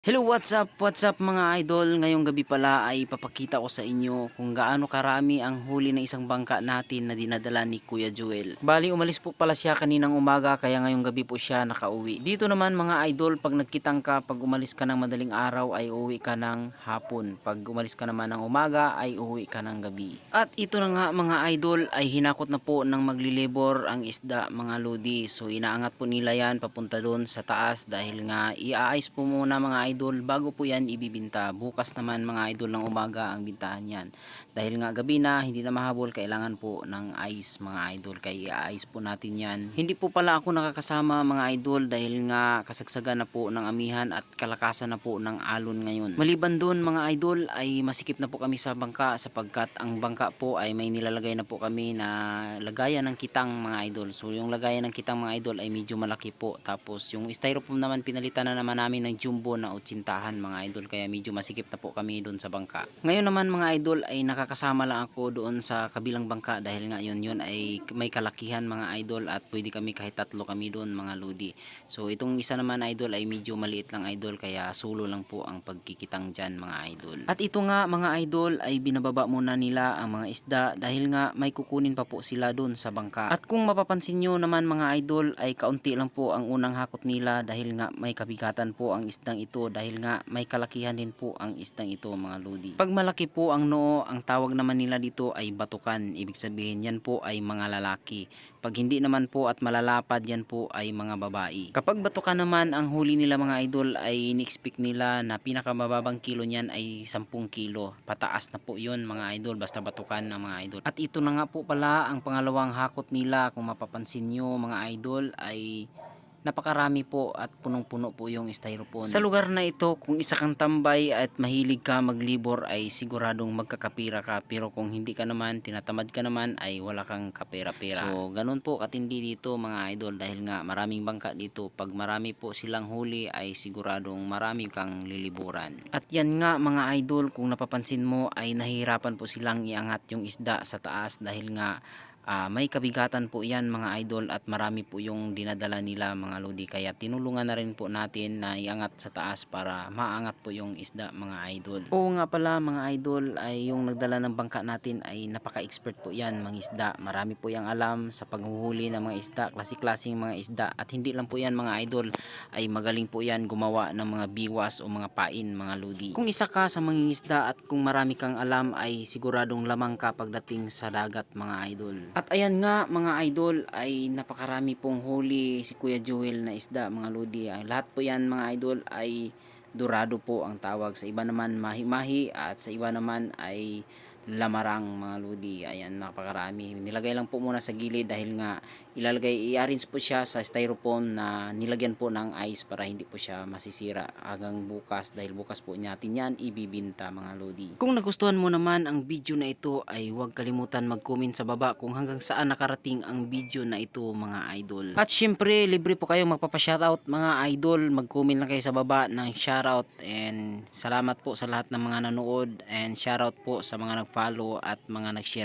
Hello, what's up mga idol? Ngayong gabi pala ay papakita ko sa inyo kung gaano karami ang huli na isang bangka natin na dinadala ni Kuya Joel. Bali, umalis po pala siya kaninang umaga kaya ngayong gabi po siya nakauwi. Dito naman mga idol, pag nagkitang ka, pag umalis ka ng madaling araw ay uwi ka ng hapon. Pag umalis ka naman ng umaga ay uwi ka ng gabi. At ito na nga mga idol ay hinakot na po ng maglilibor ang isda mga lodi. So inaangat po nila yan papunta doon sa taas dahil nga iaayos po muna mga idol bago po yan ibibinta. Bukas naman mga idol ng umaga ang bintahan yan. Dahil nga gabi na, hindi na mahabol, kailangan po ng ice mga idol. Kaya i-ice po natin yan. Hindi po pala ako nakakasama mga idol dahil nga kasagsagan na po ng amihan at kalakasan na po ng alon ngayon. Maliban doon mga idol ay masikip na po kami sa bangka sapagkat ang bangka po ay may nilalagay na po kami na lagayan ng kitang mga idol. So yung lagayan ng kitang mga idol ay medyo malaki po. Tapos yung styrofoam naman pinalitan na naman namin ng jumbo na utsintahan mga idol, kaya medyo masikip na po kami doon sa bangka. Ngayon naman mga idol ay nakakasama lang ako doon sa kabilang bangka dahil nga yun ay may kalakihan mga idol at pwede kami kahit tatlo kami doon mga lodi. So itong isa naman idol ay medyo maliit lang idol, kaya solo lang po ang pagkikitang dyan mga idol. At ito nga mga idol ay binababa muna nila ang mga isda dahil nga may kukunin pa po sila doon sa bangka. At kung mapapansin nyo naman mga idol ay kaunti lang po ang unang hakot nila dahil nga may kabigatan po ang isdang ito, dahil nga may kalakihan din po ang isdang ito mga lodi. Pag malaki po ang noo, ang tawag naman nila dito ay batukan. Ibig sabihin yan po ay mga lalaki. Pag hindi naman po at malalapad, yan po ay mga babae. Kapag batukan naman ang huli nila mga idol ay in-expect nila na pinakamababang kilo niyan ay 10 kilo. Pataas na po yun mga idol basta batukan ng mga idol. At ito na nga po pala ang pangalawang hakot nila. Kung mapapansin nyo mga idol ay napakarami po at punong-puno po yung styrofoam. Sa lugar na ito, kung isa kang tambay at mahilig ka maglibor ay siguradong magkakapira ka, pero kung hindi ka naman, tinatamad ka naman ay wala kang kapera-pera. So ganun po katindi dito mga idol dahil nga maraming bangka dito. Pag marami po silang huli ay siguradong marami kang liliburan. At yan nga mga idol, kung napapansin mo ay nahihirapan po silang iangat yung isda sa taas dahil nga may kabigatan po yan mga idol at marami po yung dinadala nila mga lodi, kaya tinulungan na rin po natin na iangat sa taas para maangat po yung isda mga idol. Oo nga pala mga idol ay yung nagdala ng bangka natin ay napaka-expert po yan mga isda. Marami po yung alam sa paghuhuli ng mga isda, klase-klaseng mga isda, at hindi lang po yan mga idol ay magaling po yan gumawa ng mga biwas o mga pain mga lodi. Kung isa ka sa mangingisda at kung marami kang alam ay siguradong lamang ka pagdating sa dagat mga idol. At ayan nga mga idol ay napakarami pong huli si Kuya Joel na isda mga lodi. Ay, lahat po yan mga idol ay dorado po ang tawag. Sa iba naman mahi-mahi at sa iba naman ay lamarang mga lodi. Ayan, napakarami. Nilagay lang po muna sa gilid dahil nga i-arrange po siya sa styrofoam na nilagyan po ng ice para hindi po siya masisira hanggang bukas, dahil bukas po natin yan ibibinta mga lodi. Kung nagustuhan mo naman ang video na ito ay huwag kalimutan mag-comment sa baba kung hanggang saan nakarating ang video na ito mga idol. At syempre libre po kayo magpapa-shoutout mga idol. Mag-comment lang kayo sa baba ng shoutout, and salamat po sa lahat ng mga nanood, and shoutout po sa mga nag-follow at mga nag-share.